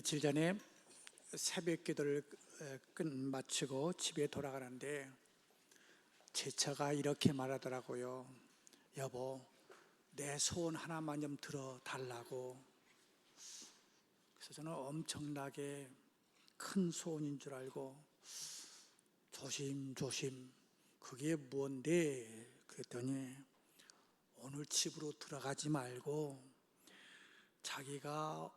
며칠 전에 새벽 기도를 마치고 집에 돌아가는데 제 차가 이렇게 말하더라고요. 여보, 내 소원 하나만 좀 들어달라고. 그래서 저는 엄청나게 큰 소원인 줄 알고 조심조심 그게 뭔데? 그랬더니 오늘 집으로 들어가지 말고 자기가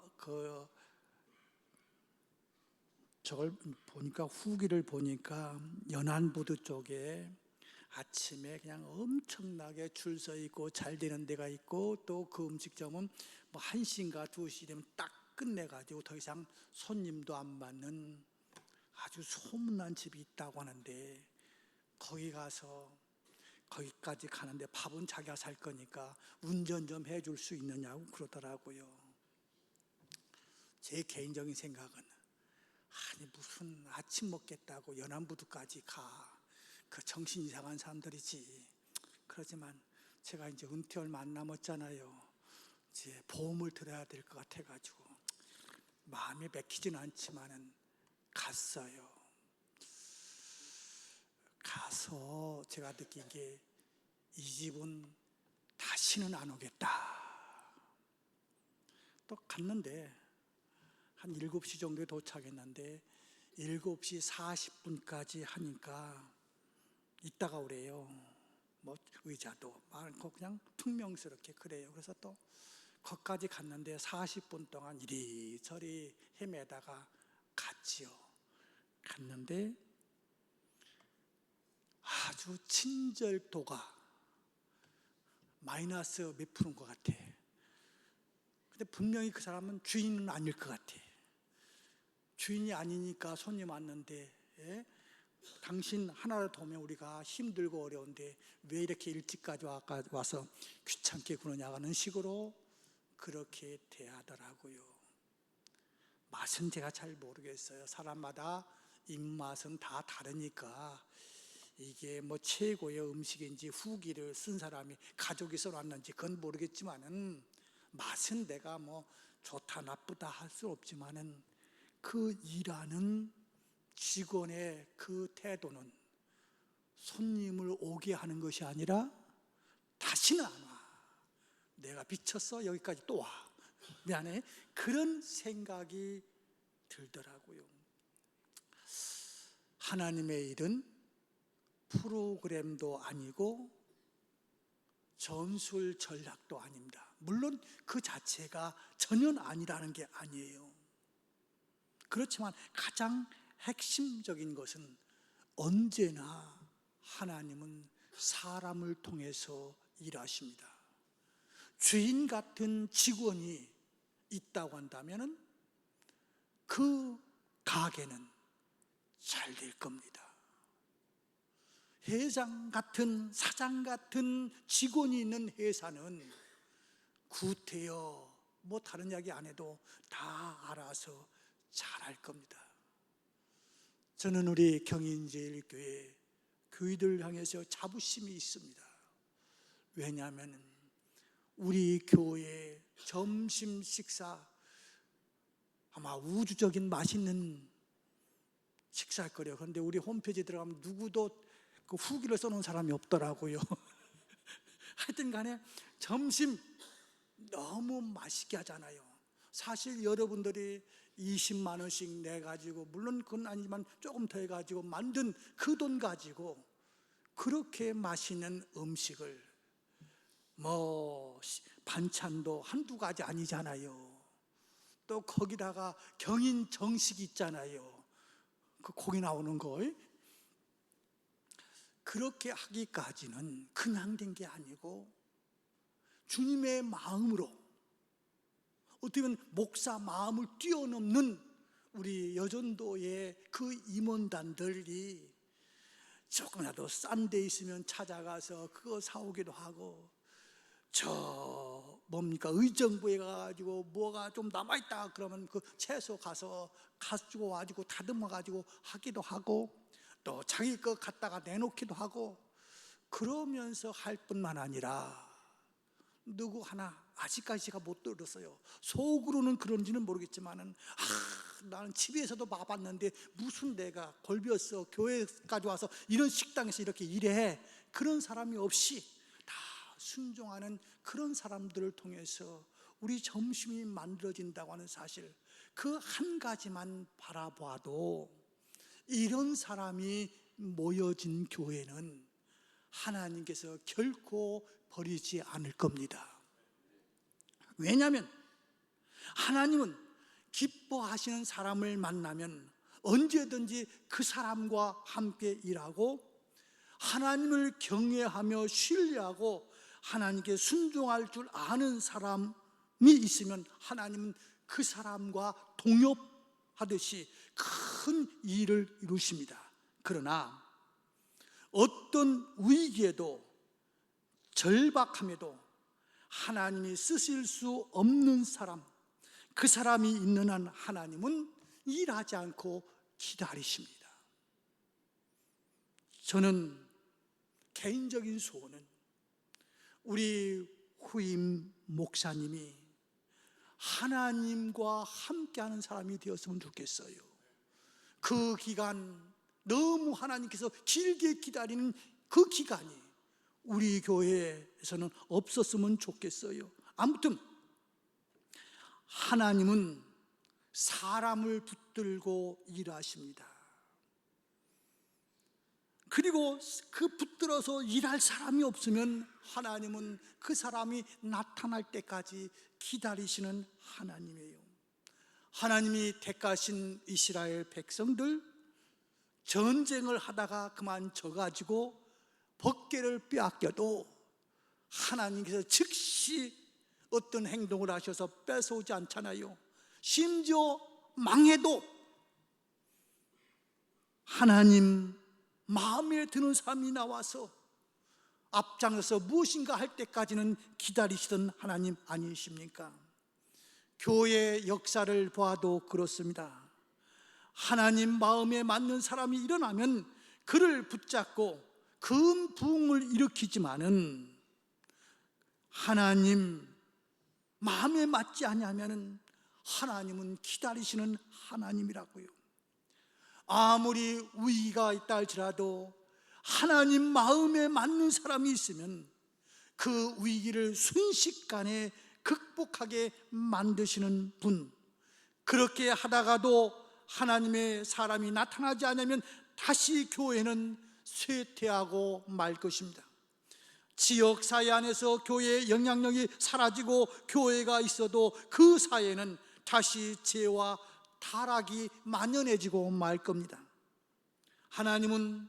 저걸 보니까 후기를 보니까 연안부두 쪽에 아침에 그냥 엄청나게 줄 서 있고 잘 되는 데가 있고 또 그 음식점은 뭐 1시인가 2시 되면 딱 끝내가지고 더 이상 손님도 안 받는 아주 소문난 집이 있다고 하는데 거기까지 가는데 밥은 자기가 살 거니까 운전 좀 해줄 수 있느냐고 그러더라고요. 제 개인적인 생각은 아니 무슨 아침 먹겠다고 연안부두까지 가. 그 정신 이상한 사람들이지. 그렇지만 제가 이제 은퇴 얼마 안 남았잖아요. 이제 보험을 들어야 될 것 같아가지고 마음이 맥히지는 않지만은 갔어요. 가서 제가 느낀 게 이 집은 다시는 안 오겠다. 또 갔는데 한 7시 정도에 도착했는데 7시 40분까지 하니까 이따가 오래요. 뭐 의자도 많고 그냥 퉁명스럽게 그래요. 그래서 또 거기까지 갔는데 40분 동안 이리저리 헤매다가 갔지요. 갔는데 아주 친절도가 마이너스 몇 프로인 것 같아. 근데 분명히 그 사람은 주인은 아닐 것 같아. 주인이 아니니까 손님 왔는데 당신 하나라도 오면 우리가 힘들고 어려운데 왜 이렇게 일찍까지 와서 귀찮게 구느냐는 식으로 그렇게 대하더라고요. 맛은 제가 잘 모르겠어요. 사람마다 입맛은 다 다르니까 이게 뭐 최고의 음식인지 후기를 쓴 사람이 가족이 써놨는지 그건 모르겠지만은 맛은 내가 뭐 좋다 나쁘다 할 수 없지만은 그 일하는 직원의 그 태도는 손님을 오게 하는 것이 아니라 다시는 안 와. 내가 미쳤어? 여기까지 또 와. 미안해. 그런 생각이 들더라고요. 하나님의 일은 프로그램도 아니고 전술 전략도 아닙니다. 물론 그 자체가 전혀 아니라는 게 아니에요. 그렇지만 가장 핵심적인 것은 언제나 하나님은 사람을 통해서 일하십니다. 주인 같은 직원이 있다고 한다면 그 가게는 잘 될 겁니다. 회장 같은 사장 같은 직원이 있는 회사는 구태여 뭐 다른 이야기 안 해도 다 알아서 잘할 겁니다. 저는 우리 경인제일교회 교회들 향해서 자부심이 있습니다. 왜냐하면 우리 교회 점심 식사 아마 우주적인 맛있는 식사할 거래요. 그런데 우리 홈페이지에 들어가면 누구도 그 후기를 써놓은 사람이 없더라고요. 하여튼 간에 점심 너무 맛있게 하잖아요. 사실 여러분들이 20만 원씩 내가지고 물론 그건 아니지만 조금 더 해가지고 만든 그 돈 가지고 그렇게 맛있는 음식을 뭐 반찬도 한두 가지 아니잖아요. 또 거기다가 경인 정식 있잖아요. 그 고기 나오는 거 그렇게 하기까지는 그냥 된 게 아니고 주님의 마음으로 어떻게 보면 목사 마음을 뛰어넘는 우리 여전도의 그 임원단들이 조금이라도 싼 데 있으면 찾아가서 그거 사오기도 하고 의정부에 가가지고 뭐가 좀 남아있다 그러면 그 채소 가지고 와가지고 다듬어 가지고 하기도 하고 또 자기 거 갖다가 내놓기도 하고 그러면서 할 뿐만 아니라 누구 하나 아직까지 제가 못 들었어요. 속으로는 그런지는 모르겠지만은 나는 TV에서도 봐봤는데 무슨 내가 골비었어, 교회까지 와서 이런 식당에서 이렇게 일해, 그런 사람이 없이 다 순종하는 그런 사람들을 통해서 우리 점심이 만들어진다고 하는 사실, 그 한 가지만 바라봐도 이런 사람이 모여진 교회는 하나님께서 결코 버리지 않을 겁니다. 왜냐하면 하나님은 기뻐하시는 사람을 만나면 언제든지 그 사람과 함께 일하고, 하나님을 경외하며 신뢰하고 하나님께 순종할 줄 아는 사람이 있으면 하나님은 그 사람과 동역하듯이 큰 일을 이루십니다. 그러나 어떤 위기에도 절박함에도 하나님이 쓰실 수 없는 사람, 그 사람이 있는 한 하나님은 일하지 않고 기다리십니다. 저는 개인적인 소원은 우리 후임 목사님이 하나님과 함께하는 사람이 되었으면 좋겠어요. 그 기간, 너무 하나님께서 길게 기다리는 그 기간이 우리 교회에서는 없었으면 좋겠어요. 아무튼 하나님은 사람을 붙들고 일하십니다. 그리고 그 붙들어서 일할 사람이 없으면 하나님은 그 사람이 나타날 때까지 기다리시는 하나님이에요. 하나님이 택하신 이스라엘 백성들, 전쟁을 하다가 그만 져가지고 법궤를 빼앗겨도 하나님께서 즉시 어떤 행동을 하셔서 뺏어오지 않잖아요. 심지어 망해도 하나님 마음에 드는 사람이 나와서 앞장서서 무엇인가 할 때까지는 기다리시던 하나님 아니십니까? 교회 역사를 봐도 그렇습니다. 하나님 마음에 맞는 사람이 일어나면 그를 붙잡고 큰 부흥을 일으키지만은 하나님 마음에 맞지 않으면은 하나님은 기다리시는 하나님이라고요. 아무리 위기가 있다 할지라도 하나님 마음에 맞는 사람이 있으면 그 위기를 순식간에 극복하게 만드시는 분, 그렇게 하다가도 하나님의 사람이 나타나지 않으면 다시 교회는 쇠퇴하고 말 것입니다. 지역사회 안에서 교회의 영향력이 사라지고 교회가 있어도 그 사회는 다시 죄와 타락이 만연해지고 말 겁니다. 하나님은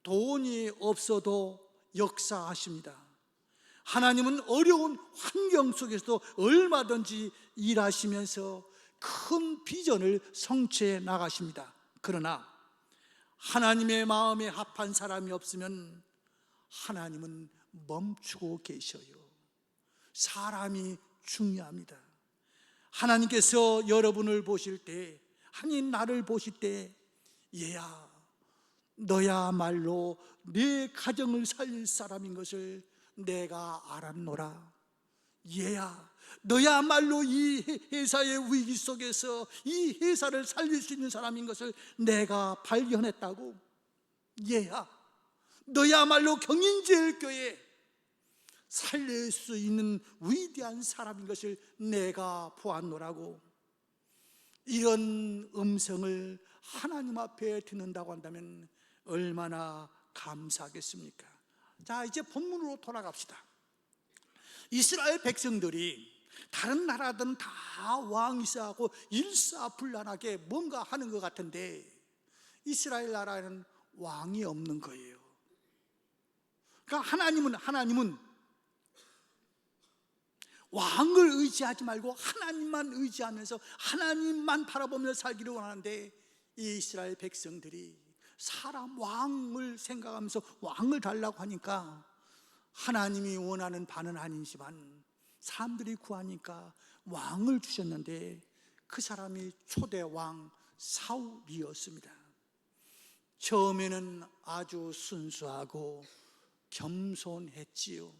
돈이 없어도 역사하십니다. 하나님은 어려운 환경 속에서도 얼마든지 일하시면서 큰 비전을 성취해 나가십니다. 그러나 하나님의 마음에 합한 사람이 없으면 하나님은 멈추고 계셔요. 사람이 중요합니다. 하나님께서 여러분을 보실 때, 아니 나를 보실 때, 얘야 너야말로 내 가정을 살릴 사람인 것을 내가 알았노라. 얘야 너야말로 이 회사의 위기 속에서 이 회사를 살릴 수 있는 사람인 것을 내가 발견했다고. 얘야 너야말로 경인제일교회 살릴 수 있는 위대한 사람인 것을 내가 보았노라고. 이런 음성을 하나님 앞에 듣는다고 한다면 얼마나 감사하겠습니까? 자, 이제 본문으로 돌아갑시다. 이스라엘 백성들이 다른 나라들은 다 왕이 있어하고 일사불란하게 뭔가 하는 것 같은데 이스라엘 나라에는 왕이 없는 거예요. 그러니까 하나님은 왕을 의지하지 말고 하나님만 의지하면서 하나님만 바라보며 살기를 원하는데, 이 이스라엘 백성들이 사람 왕을 생각하면서 왕을 달라고 하니까 하나님이 원하는 바는 아니지만 사람들이 구하니까 왕을 주셨는데 그 사람이 초대 왕 사울이었습니다. 처음에는 아주 순수하고 겸손했지요.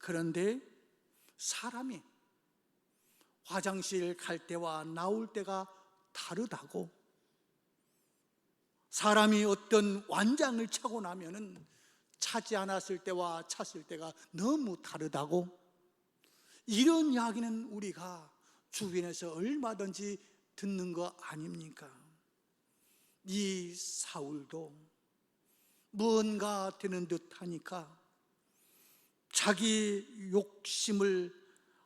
그런데 사람이 화장실 갈 때와 나올 때가 다르다고, 사람이 어떤 완장을 차고 나면은 차지 않았을 때와 찼을 때가 너무 다르다고, 이런 이야기는 우리가 주변에서 얼마든지 듣는 거 아닙니까? 이 사울도 뭔가 되는 듯 하니까 자기 욕심을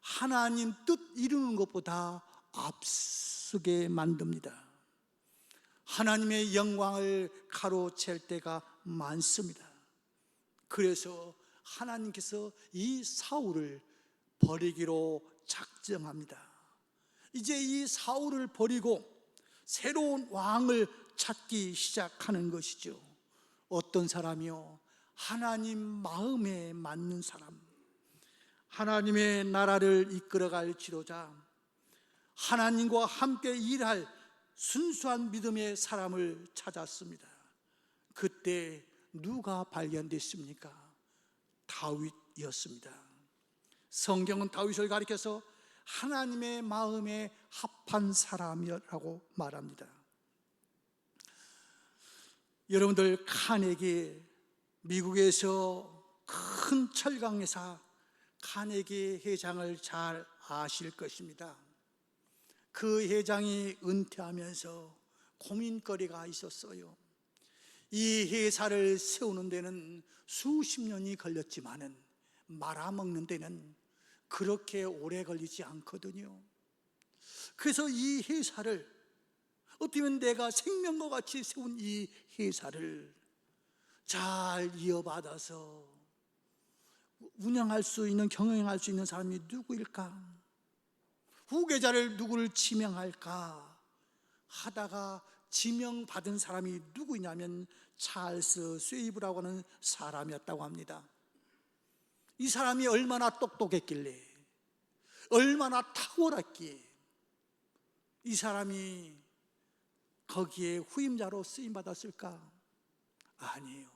하나님 뜻 이루는 것보다 앞서게 만듭니다. 하나님의 영광을 가로챌 때가 많습니다. 그래서 하나님께서 이 사울을 버리기로 작정합니다. 이제 이 사울을 버리고 새로운 왕을 찾기 시작하는 것이죠. 어떤 사람이요? 하나님 마음에 맞는 사람, 하나님의 나라를 이끌어갈 지도자, 하나님과 함께 일할 순수한 믿음의 사람을 찾았습니다. 그때 누가 발견됐습니까? 다윗이었습니다. 성경은 다윗을 가리켜서 하나님의 마음에 합한 사람이라고 말합니다. 여러분들, 카네기, 미국에서 큰 철강회사 카네기 회장을 잘 아실 것입니다. 그 회장이 은퇴하면서 고민거리가 있었어요. 이 회사를 세우는 데는 수십 년이 걸렸지만은 말아먹는 데는 그렇게 오래 걸리지 않거든요. 그래서 이 회사를, 어떻게 보면 내가 생명과 같이 세운 이 회사를 잘 이어받아서 운영할 수 있는, 경영할 수 있는 사람이 누구일까? 후계자를 누구를 지명할까 하다가 지명받은 사람이 누구냐면 찰스 쉐이브라고 하는 사람이었다고 합니다. 이 사람이 얼마나 똑똑했길래, 얼마나 탁월했기에 이 사람이 거기에 후임자로 쓰임받았을까? 아니에요.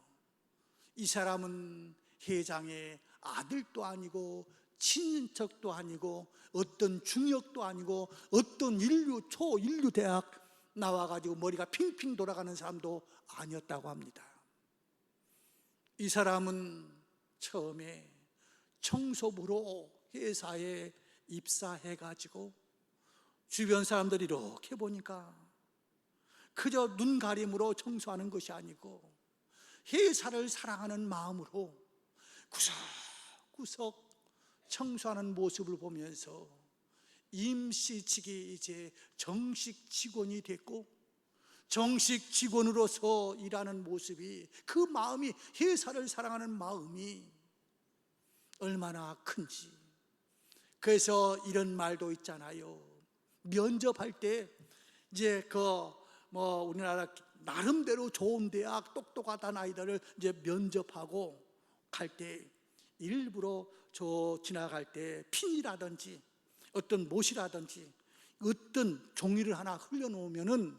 이 사람은 회장의 아들도 아니고 친인척도 아니고 어떤 중역도 아니고 어떤 초인류 대학 나와가지고 머리가 핑핑 돌아가는 사람도 아니었다고 합니다. 이 사람은 처음에 청소부로 회사에 입사해가지고 주변 사람들이 이렇게 보니까 그저 눈가림으로 청소하는 것이 아니고 회사를 사랑하는 마음으로 구석구석 청소하는 모습을 보면서 임시직이 이제 정식 직원이 됐고, 정식 직원으로서 일하는 모습이, 그 마음이, 회사를 사랑하는 마음이 얼마나 큰지. 그래서 이런 말도 있잖아요. 면접할 때 이제 우리나라 나름대로 좋은 대학 똑똑하다는 아이들을 이제 면접하고 갈 때 일부러 지나갈 때 핀이라든지 어떤 못이라든지 어떤 종이를 하나 흘려놓으면은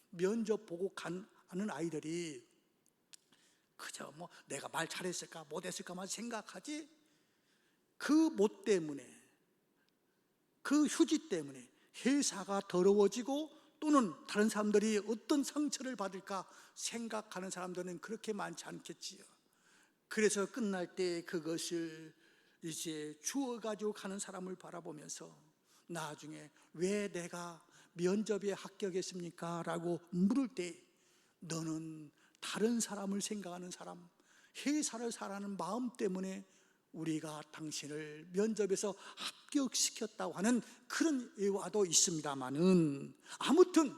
면접 보고 가는 아이들이 그저 내가 말 잘했을까 못했을까만 생각하지, 그 못 때문에, 그 휴지 때문에 회사가 더러워지고 또는 다른 사람들이 어떤 상처를 받을까 생각하는 사람들은 그렇게 많지 않겠지요. 그래서 끝날 때 그것을 이제 주워가지고 가는 사람을 바라보면서 나중에 왜 내가 면접에 합격했습니까? 라고 물을 때 너는 다른 사람을 생각하는 사람, 회사를 사랑하는 마음 때문에 우리가 당신을 면접에서 합격시켰다고 하는 그런 예화도 있습니다만은, 아무튼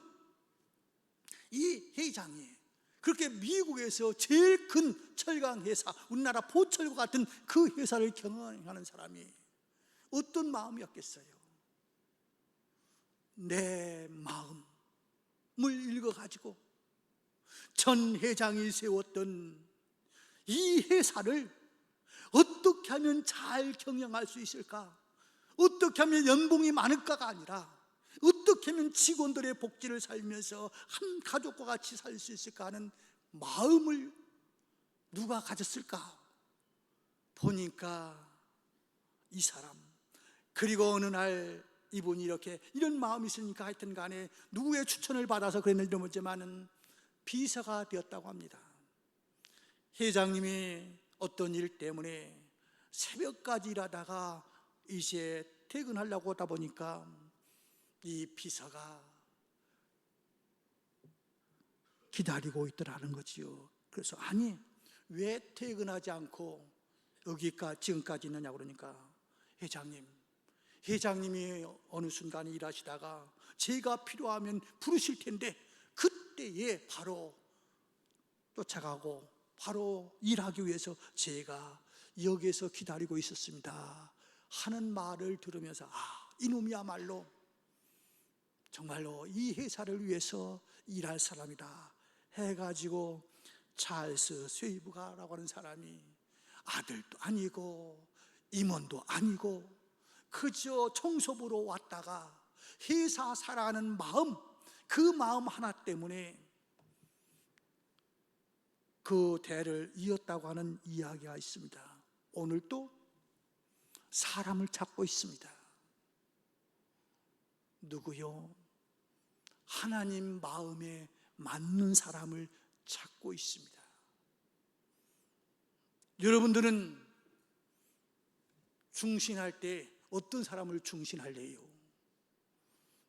이 회장이 그렇게 미국에서 제일 큰 철강 회사, 우리나라 포철과 같은 그 회사를 경영하는 사람이 어떤 마음이었겠어요? 내 마음을 읽어가지고 전 회장이 세웠던 이 회사를 어떻게 하면 잘 경영할 수 있을까? 어떻게 하면 연봉이 많을까가 아니라 어떻게 하면 직원들의 복지를 살면서 한 가족과 같이 살 수 있을까 하는 마음을 누가 가졌을까? 보니까 이 사람. 그리고 어느 날 이분이 이렇게 이런 마음이 있으니까 하여튼 간에 누구의 추천을 받아서 그랬는지 모르지만은 비서가 되었다고 합니다. 회장님이 어떤 일 때문에 새벽까지 일하다가 이제 퇴근하려고 하다 보니까 이 비서가 기다리고 있더라는 거지요. 그래서 아니 왜 퇴근하지 않고 여기까지 지금까지 있느냐고 그러니까 회장님이 어느 순간에 일하시다가 제가 필요하면 부르실 텐데 그때에 바로 쫓아가고 바로 일하기 위해서 제가 여기에서 기다리고 있었습니다 하는 말을 들으면서 이놈이야말로 정말로 이 회사를 위해서 일할 사람이다 해가지고 찰스 쉐이브가라고 하는 사람이 아들도 아니고 임원도 아니고 그저 청소부로 왔다가 회사 살아가는 마음, 그 마음 하나 때문에 그 대를 이었다고 하는 이야기가 있습니다. 오늘도 사람을 찾고 있습니다. 누구요? 하나님 마음에 맞는 사람을 찾고 있습니다. 여러분들은 중신할 때 어떤 사람을 중신할래요?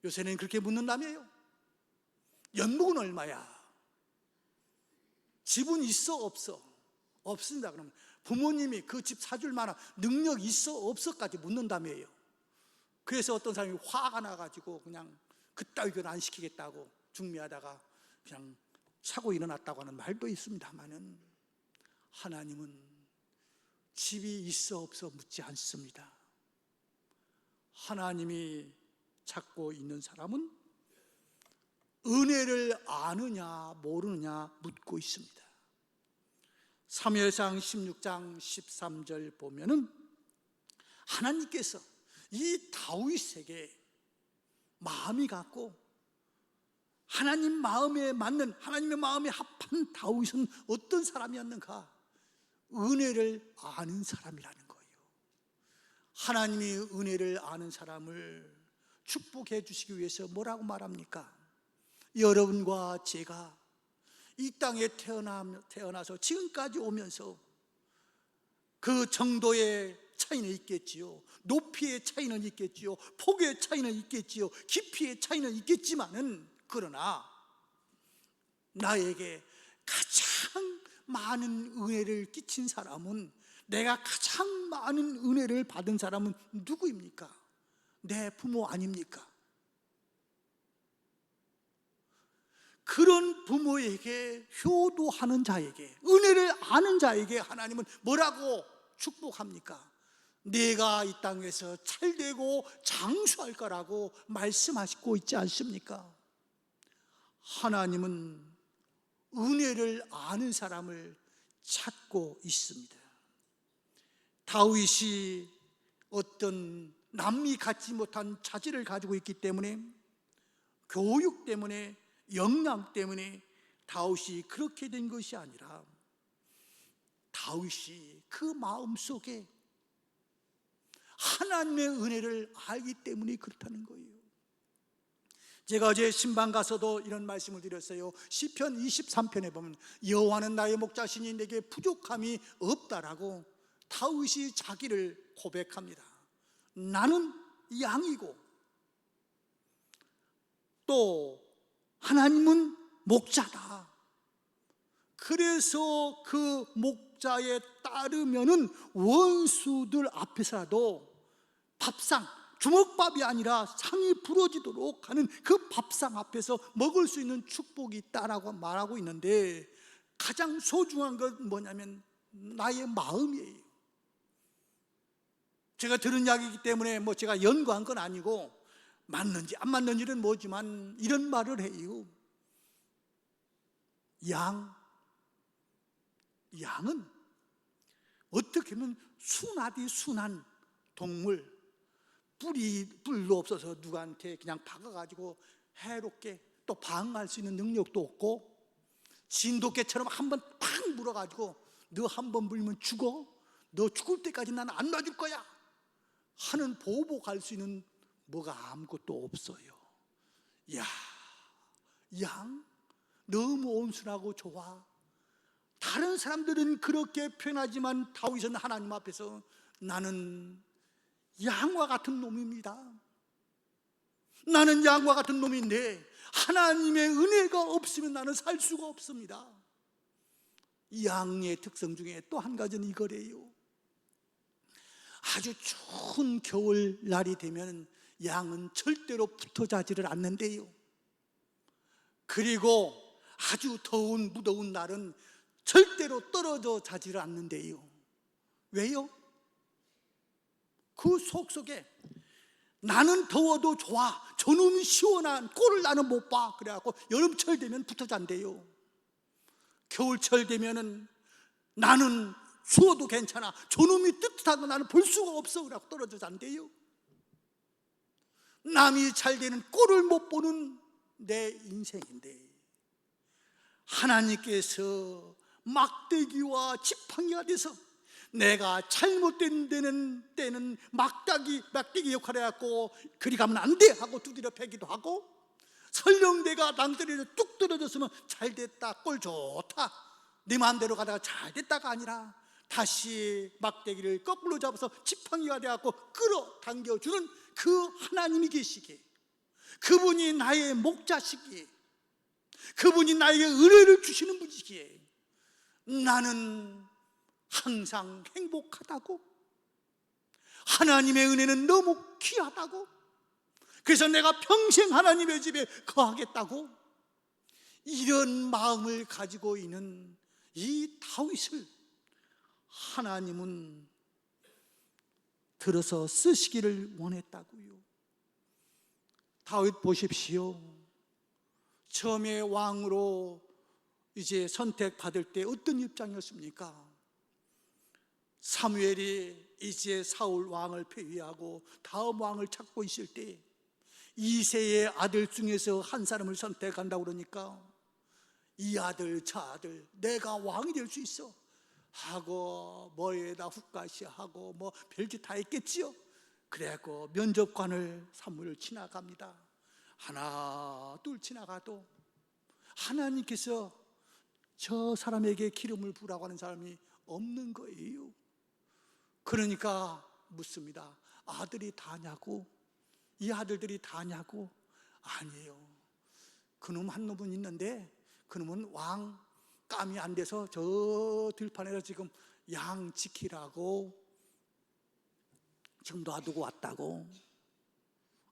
요새는 그렇게 묻는다며요. 연봉은 얼마야? 집은 있어 없어? 없습니다. 그러면 부모님이 그 집 사줄 만한 능력 있어 없어까지 묻는다며요. 그래서 어떤 사람이 화가 나가지고 그냥 그따위는 안 시키겠다고 중매하다가 그냥 사고 일어났다고 하는 말도 있습니다만은 하나님은 집이 있어 없어 묻지 않습니다. 하나님이 찾고 있는 사람은 은혜를 아느냐 모르느냐 묻고 있습니다. 사무엘상 16장 13절 보면은 하나님께서 이 다윗에게 마음이 같고 하나님 마음에 맞는, 하나님의 마음에 합한 다윗은 어떤 사람이었는가? 은혜를 아는 사람이라는 거예요. 하나님이 은혜를 아는 사람을 축복해 주시기 위해서 뭐라고 말합니까? 여러분과 제가 이 땅에 태어나서 지금까지 오면서 그 정도의 차이는 있겠지요. 높이의 차이는 있겠지요. 폭의 차이는 있겠지요. 깊이의 차이는 있겠지만은 그러나 나에게 가장 많은 은혜를 끼친 사람은, 내가 가장 많은 은혜를 받은 사람은 누구입니까? 내 부모 아닙니까? 그런 부모에게 효도하는 자에게, 은혜를 아는 자에게 하나님은 뭐라고 축복합니까? 내가 이 땅에서 잘되고 장수할 거라고 말씀하시고 있지 않습니까? 하나님은 은혜를 아는 사람을 찾고 있습니다. 다윗이 어떤 남이 갖지 못한 자질을 가지고 있기 때문에, 교육 때문에, 역량 때문에 다윗이 그렇게 된 것이 아니라 다윗이 그 마음속에 하나님의 은혜를 알기 때문에 그렇다는 거예요. 제가 어제 신방 가서도 이런 말씀을 드렸어요. 시편 23편에 보면 여호와는 나의 목자시니 내게 부족함이 없다라고 다윗이 자기를 고백합니다. 나는 양이고 또 하나님은 목자다. 그래서 그 목자에 따르면은 원수들 앞에서라도 밥상, 주먹밥이 아니라 상이 부러지도록 하는 그 밥상 앞에서 먹을 수 있는 축복이 있다라고 말하고 있는데, 가장 소중한 건 뭐냐면 나의 마음이에요. 제가 들은 이야기이기 때문에 제가 연구한 건 아니고 맞는지 안 맞는지는 모르지만 이런 말을 해요. 양은 어떻게 보면 순하디 순한 동물, 뿔도 없어서 누구한테 그냥 박아가지고 해롭게 또 방어할 수 있는 능력도 없고, 진돗개처럼 한번 팍 물어가지고 너 한번 물면 죽어, 너 죽을 때까지 나는 안 놔줄 거야 하는 보복할 수 있는 뭐가 아무것도 없어요. 야, 양 너무 온순하고 좋아. 다른 사람들은 그렇게 표현하지만 다윗은 하나님 앞에서 나는 양과 같은 놈입니다. 나는 양과 같은 놈인데 하나님의 은혜가 없으면 나는 살 수가 없습니다. 양의 특성 중에 또 한 가지는 이거래요. 아주 추운 겨울날이 되면 양은 절대로 붙어 자지를 않는데요. 그리고 아주 더운 무더운 날은 절대로 떨어져 자지를 않는데요. 왜요? 그 속속에 나는 더워도 좋아, 저놈이 시원한 꼴을 나는 못 봐. 그래갖고 여름철 되면 붙어 잔대요. 겨울철 되면은 나는 추워도 괜찮아, 저놈이 뜨뜻한 거 나는 볼 수가 없어. 그래갖고 떨어져 잔대요. 남이 잘 되는 꼴을 못 보는 내 인생인데 하나님께서 막대기와 지팡이가 돼서 내가 잘못된 때는 막대기 역할을 해갖고 그리 가면 안 돼 하고 두드려 패기도 하고, 설령 내가 낭떠러지에 뚝 떨어졌으면 잘 됐다, 꼴 좋다, 네 마음대로 가다가 잘 됐다가 아니라 다시 막대기를 거꾸로 잡아서 지팡이가 돼갖고 끌어당겨주는 그 하나님이 계시기에, 그분이 나의 목자시기에, 그분이 나에게 은혜를 주시는 분이시기에 나는 항상 행복하다고, 하나님의 은혜는 너무 귀하다고, 그래서 내가 평생 하나님의 집에 거하겠다고, 이런 마음을 가지고 있는 이 다윗을 하나님은 들어서 쓰시기를 원했다고요. 다윗 보십시오. 처음에 왕으로 이제 선택받을 때 어떤 입장이었습니까? 사무엘이 이제 사울 왕을 폐위하고 다음 왕을 찾고 있을 때 이새의 아들 중에서 한 사람을 선택한다고 그러니까 이 아들 저 아들 내가 왕이 될 수 있어 하고 뭐에다 훅가시하고 뭐 별짓 다 했겠지요. 그래갖고 면접관을 사무엘 지나갑니다. 하나 둘 지나가도 하나님께서 저 사람에게 기름을 부으라고 하는 사람이 없는 거예요. 그러니까 묻습니다. 아들이 다냐고? 이 아들들이 다냐고? 아니에요. 그놈 한 놈은 있는데 그놈은 왕 깜이 안 돼서 저 들판에서 지금 양 지키라고 지금 놔두고 왔다고.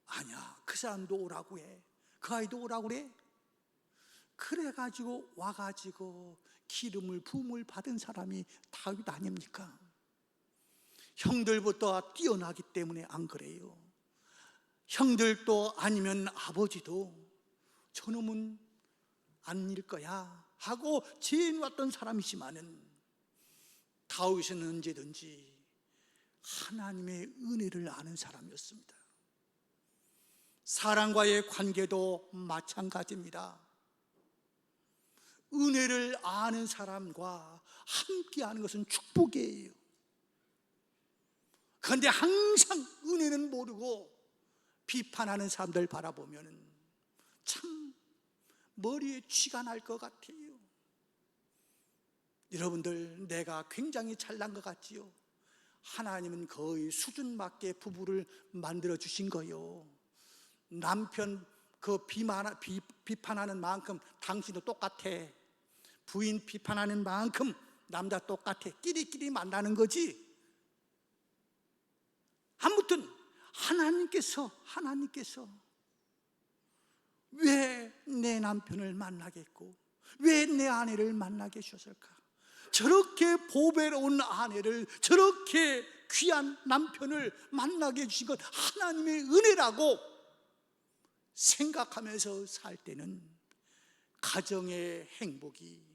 아니야, 그 사람도 오라고 해, 그 아이도 오라고 그래. 그래가지고 와가지고 기름을 부음을 받은 사람이 다윗 아닙니까? 형들보다 뛰어나기 때문에 안 그래요. 형들도 아니면 아버지도 저놈은 아닐 거야 하고 지어왔던 사람이지만은 다윗은 언제든지 하나님의 은혜를 아는 사람이었습니다. 사람과의 관계도 마찬가지입니다. 은혜를 아는 사람과 함께하는 것은 축복이에요. 그런데 항상 은혜는 모르고 비판하는 사람들 바라보면 참 머리에 쥐가 날 것 같아요. 여러분들, 내가 굉장히 잘난 것 같지요? 하나님은 거의 수준 맞게 부부를 만들어 주신 거요. 남편 그 비판하는 만큼 당신도 똑같아. 부인 비판하는 만큼 남자 똑같아. 끼리끼리 만나는 거지. 아무튼 하나님께서 왜 내 남편을 만나겠고 왜 내 아내를 만나게 하셨을까? 저렇게 보배로운 아내를, 저렇게 귀한 남편을 만나게 해주신 것 하나님의 은혜라고 생각하면서 살 때는 가정의 행복이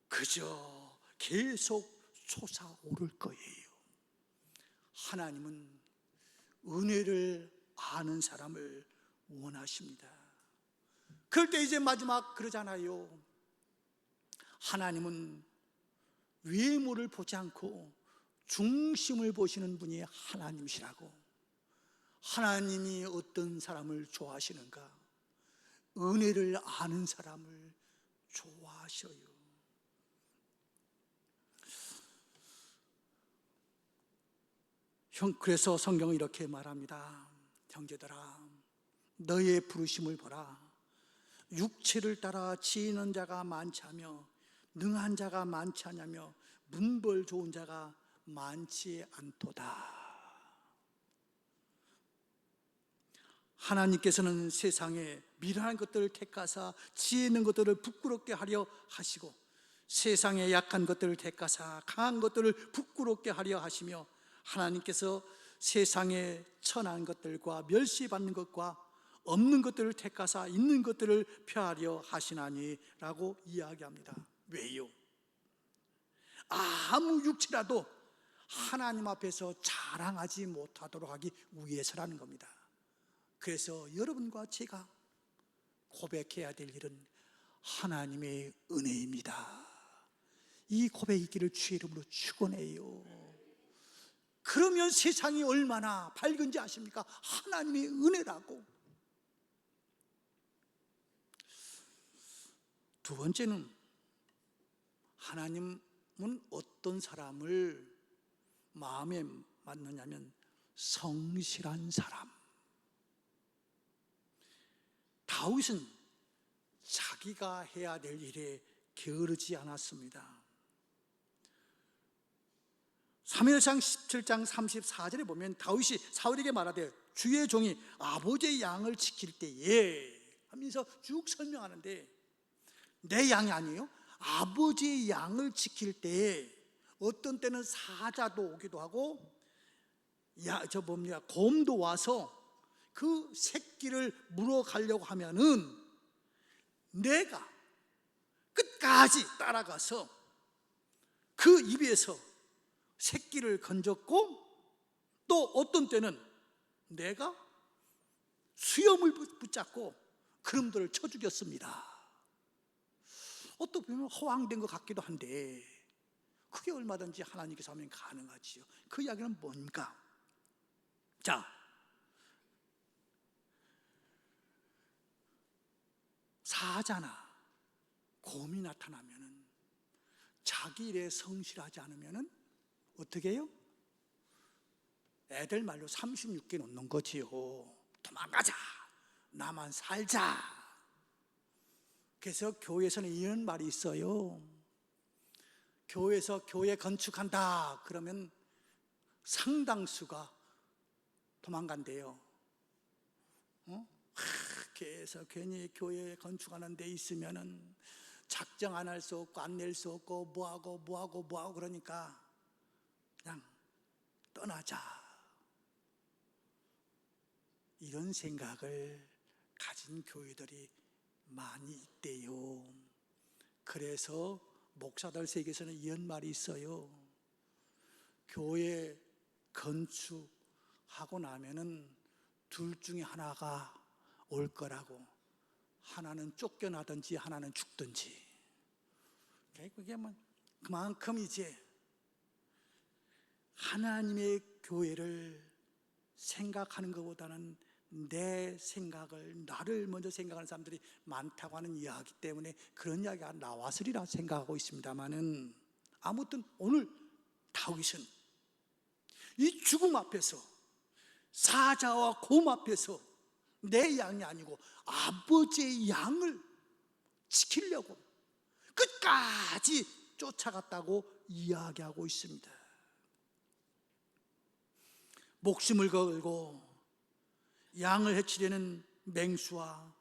그저 계속 솟아오를 거예요. 하나님은 은혜를 아는 사람을 원하십니다. 그럴 때 이제 마지막 그러잖아요. 하나님은 외모를 보지 않고 중심을 보시는 분이 하나님이시라고. 하나님이 어떤 사람을 좋아하시는가? 은혜를 아는 사람을 좋아하셔요. 그래서 성경은 이렇게 말합니다. 형제들아, 너의 부르심을 보라. 육체를 따라 지혜는 자가 많지 않으며 능한 자가 많지 않으며 문벌 좋은 자가 많지 않도다. 하나님께서는 세상에 미련한 것들을 택하사 지혜 있는 것들을 부끄럽게 하려 하시고, 세상에 약한 것들을 택하사 강한 것들을 부끄럽게 하려 하시며, 하나님께서 세상에 천한 것들과 멸시받는 것과 없는 것들을 택하사 있는 것들을 펴하려 하시나니 라고 이야기합니다. 왜요? 아무 육체라도 하나님 앞에서 자랑하지 못하도록 하기 위해서라는 겁니다. 그래서 여러분과 제가 고백해야 될 일은 하나님의 은혜입니다. 이 고백 있기를 주의 이름으로 축원해요. 그러면 세상이 얼마나 밝은지 아십니까? 하나님의 은혜라고. 두 번째는, 하나님은 어떤 사람을 마음에 맞느냐면 성실한 사람. 다윗은 자기가 해야 될 일에 게으르지 않았습니다. 사무엘상 17장 34절에 보면 다윗이 사울에게 말하되 주의 종이 아버지의 양을 지킬 때에 하면서 쭉 설명하는데, 내 양이 아니에요. 아버지의 양을 지킬 때에 어떤 때는 사자도 오기도 하고 곰도 와서 그 새끼를 물어가려고 하면은 내가 끝까지 따라가서 그 입에서 새끼를 건졌고, 또 어떤 때는 내가 수염을 붙잡고 그놈들을 쳐 죽였습니다. 어떻게 보면 허황된 것 같기도 한데 그게 얼마든지 하나님께서 하면 가능하지요. 그 이야기는 뭔가? 자, 사자나 곰이 나타나면은 자기 일에 성실하지 않으면은 어떻게 해요? 애들 말로 36개 놓는 거지요. 도망가자, 나만 살자. 그래서 교회에서는 이런 말이 있어요. 교회에서 교회 건축한다 그러면 상당수가 도망간대요. 그래서 괜히 교회 건축하는 데 있으면은 작정 안 할 수 없고 안 낼 수 없고 뭐하고 그러니까 그냥 떠나자, 이런 생각을 가진 교회들이 많이 있대요. 그래서 목사들 세계에서는 이런 말이 있어요. 교회 건축하고 나면은 둘 중에 하나가 올 거라고. 하나는 쫓겨나든지 하나는 죽든지. 그게 뭐 그만큼 이제 하나님의 교회를 생각하는 것보다는 내 생각을, 나를 먼저 생각하는 사람들이 많다고 하는 이야기 때문에 그런 이야기가 나왔으리라 생각하고 있습니다만은, 아무튼 오늘 다윗은 이 죽음 앞에서, 사자와 곰 앞에서 내 양이 아니고 아버지의 양을 지키려고 끝까지 쫓아갔다고 이야기하고 있습니다. 목숨을 걸고 양을 해치려는 맹수와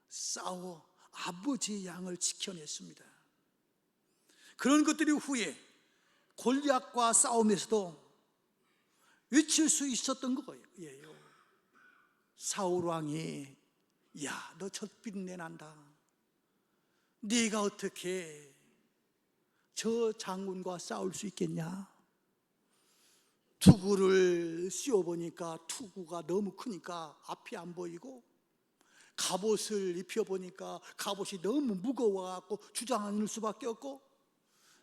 싸워 아버지의 양을 지켜냈습니다. 그런 것들이 후에 골리앗과 싸움에서도 외칠 수 있었던 거예요. 사울 왕이 야, 너 젖비린내 난다. 네가 어떻게 저 장군과 싸울 수 있겠냐? 투구를 씌워보니까 투구가 너무 크니까 앞이 안 보이고, 갑옷을 입혀보니까 갑옷이 너무 무거워갖고 주저앉을 수밖에 없고,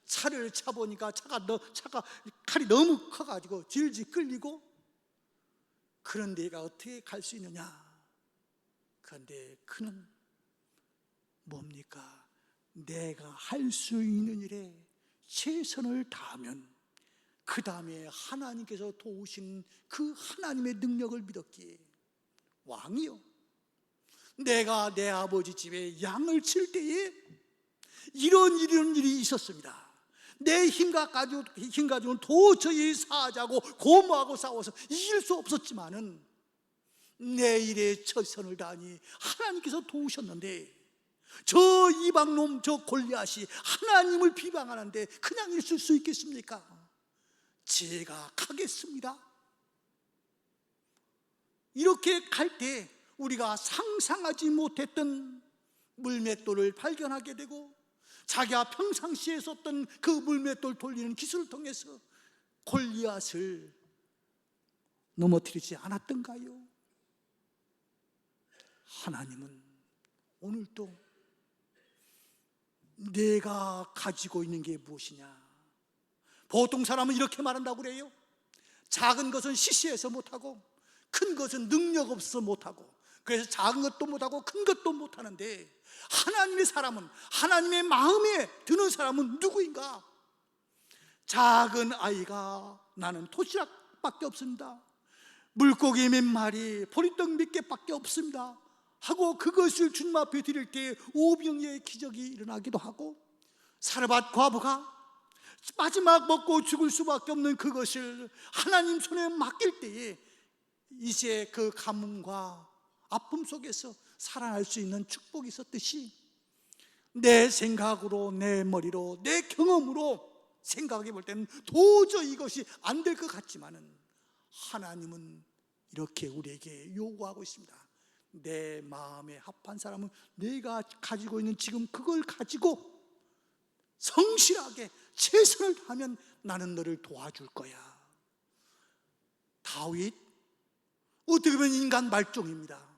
차를 차보니까 차가 칼이 너무 커가지고 질질 끌리고, 그런데 얘가 어떻게 갈 수 있느냐? 그런데 그는 뭡니까? 내가 할 수 있는 일에 최선을 다하면 그 다음에 하나님께서 도우신 그 하나님의 능력을 믿었기에, 왕이요, 내가 내 아버지 집에 양을 칠 때에 이런 일이 있었습니다. 내 힘과 가지고는 도저히 사자고 고모하고 싸워서 이길 수 없었지만은 내 일에 최선을 다하니 하나님께서 도우셨는데, 저 이방놈 저 골리앗이 하나님을 비방하는데 그냥 있을 수 있겠습니까? 제가 가겠습니다. 이렇게 갈 때 우리가 상상하지 못했던 물맷돌을 발견하게 되고, 자기가 평상시에 썼던 그 물맷돌 돌리는 기술을 통해서 골리앗을 넘어뜨리지 않았던가요? 하나님은 오늘도 내가 가지고 있는 게 무엇이냐? 보통 사람은 이렇게 말한다고 그래요. 작은 것은 시시해서 못하고 큰 것은 능력 없어서 못하고, 그래서 작은 것도 못하고 큰 것도 못하는데, 하나님의 사람은, 하나님의 마음에 드는 사람은 누구인가? 작은 아이가 나는 도시락밖에 없습니다, 물고기 몇 마리, 보리떡 몇 개밖에 없습니다 하고 그것을 주님 앞에 드릴 때 오병이의 기적이 일어나기도 하고, 사르밧 과부가 마지막 먹고 죽을 수밖에 없는 그것을 하나님 손에 맡길 때에 이제 그 가뭄과 아픔 속에서 살아날 수 있는 축복이 있었듯이, 내 생각으로, 내 머리로, 내 경험으로 생각해 볼 때는 도저히 이것이 안 될 것 같지만은, 하나님은 이렇게 우리에게 요구하고 있습니다. 내 마음에 합한 사람은 내가 가지고 있는 지금 그걸 가지고 성실하게 최선을 다하면 나는 너를 도와줄 거야. 다윗, 어떻게 보면 인간 말종입니다.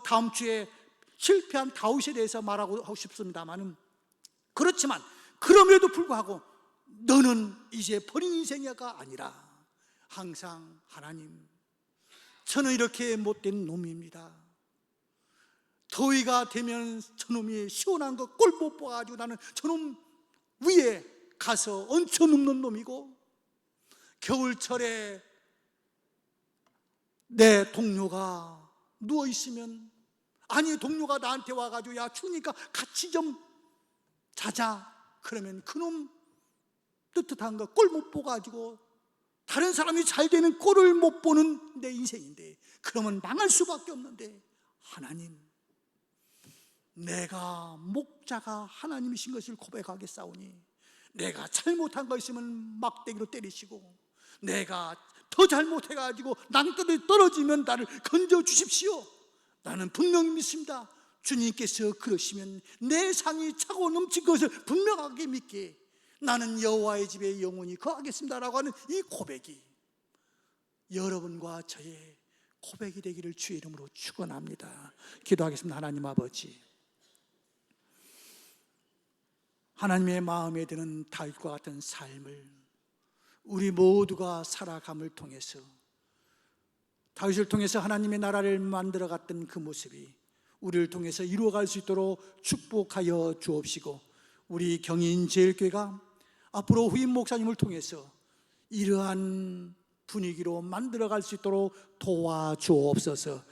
다음 주에 실패한 다윗에 대해서 말하고 하고 싶습니다만은, 그렇지만 그럼에도 불구하고 너는 이제 버린 인생이가 아니라 항상 하나님, 저는 이렇게 못된 놈입니다. 더위가 되면 저놈이 시원한 거 꼴 못 봐가지고 나는 저놈 위에 가서 얹혀 눕는 놈이고, 겨울철에 내 동료가 누워있으면, 아니 동료가 나한테 와가지고 야 추우니까 같이 좀 자자 그러면 그놈 뜨뜻한 거 꼴 못 보가지고 다른 사람이 잘 되는 꼴을 못 보는 내 인생인데, 그러면 망할 수밖에 없는데, 하나님, 내가 목자가 하나님이신 것을 고백하겠사오니 내가 잘못한 거 있으면 막대기로 때리시고, 내가 더 잘못해가지고 낭떠러지 떨어지면 나를 건져주십시오. 나는 분명히 믿습니다. 주님께서 그러시면 내 상이 차고 넘칠 것을 분명하게 믿기에 나는 여호와의 집에 영원히 거하겠습니다라고 하는 이 고백이 여러분과 저의 고백이 되기를 주의 이름으로 축원합니다. 기도하겠습니다. 하나님 아버지, 하나님의 마음에 드는 다윗과 같은 삶을 우리 모두가 살아감을 통해서, 다윗을 통해서 하나님의 나라를 만들어갔던 그 모습이 우리를 통해서 이루어갈 수 있도록 축복하여 주옵시고, 우리 경인제일교회가 앞으로 후임 목사님을 통해서 이러한 분위기로 만들어갈 수 있도록 도와주옵소서.